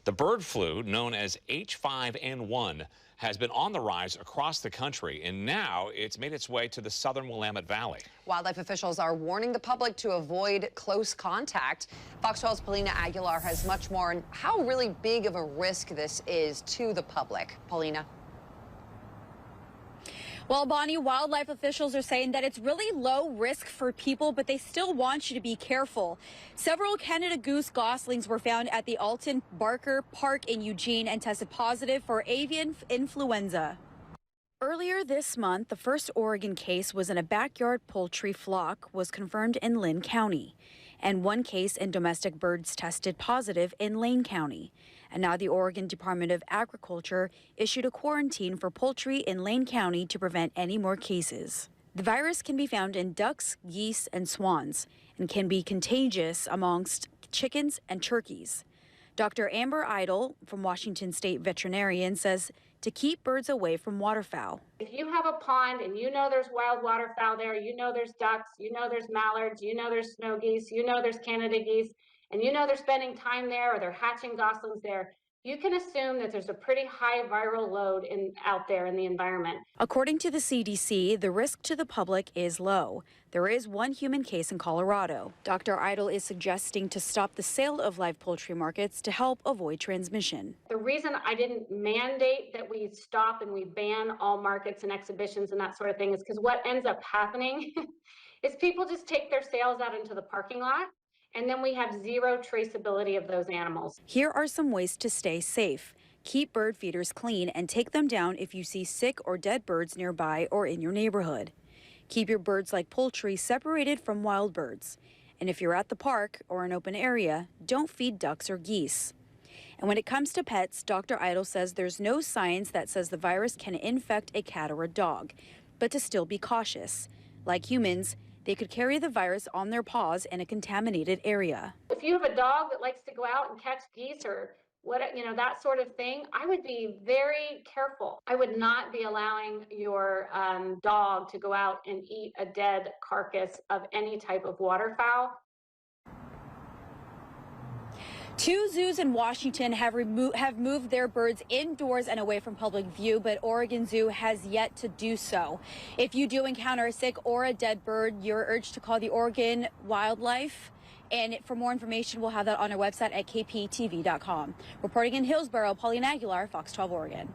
The bird flu, known as H5N1, has been on the rise across the country, and now it's made its way to the Southern Willamette Valley. Wildlife officials are warning the public to avoid close contact. Fox 12's Paulina Aguilar has much more on how really big of a risk this is to the public. Paulina. Well, Bonnie, wildlife officials are saying that it's really low risk for people, but they still want you to be careful. Several Canada goose goslings were found at the Alton Barker Park in Eugene and tested positive for avian influenza. Earlier this month, the first Oregon case was in a backyard poultry flock was confirmed in Lynn County, and one case in domestic birds tested positive in Lane County. And now the Oregon Department of Agriculture issued a quarantine for poultry in Lane County to prevent any more cases. The virus can be found in ducks, geese, and swans, and can be contagious amongst chickens and turkeys. Dr. Amber Idle from Washington State Veterinarian says to keep birds away from waterfowl. If you have a pond and you know there's wild waterfowl there, you know there's ducks, you know there's mallards, you know there's snow geese, you know there's Canada geese, and you know they're spending time there or they're hatching goslings there, you can assume that there's a pretty high viral load out there in the environment. According to the CDC, the risk to the public is low. There is one human case in Colorado. Dr. Idle is suggesting to stop the sale of live poultry markets to help avoid transmission. The reason I didn't mandate that we stop and we ban all markets and exhibitions and that sort of thing is because what ends up happening is people just take their sales out into the parking lot, and then we have zero traceability of those animals. Here are some ways to stay safe. Keep bird feeders clean and take them down if you see sick or dead birds nearby or in your neighborhood. Keep your birds like poultry separated from wild birds. And if you're at the park or an open area, don't feed ducks or geese. And when it comes to pets, Dr. Idle says there's no science that says the virus can infect a cat or a dog, but to still be cautious. Like humans, they could carry the virus on their paws in a contaminated area. If you have a dog that likes to go out and catch geese or that sort of thing, I would be very careful. I would not be allowing your dog to go out and eat a dead carcass of any type of waterfowl. Two zoos in Washington have moved their birds indoors and away from public view, but Oregon Zoo has yet to do so. If you do encounter a sick or a dead bird, you're urged to call the Oregon Wildlife. And for more information, we'll have that on our website at kptv.com. Reporting in Hillsborough, Paulina Aguilar, Fox 12 Oregon.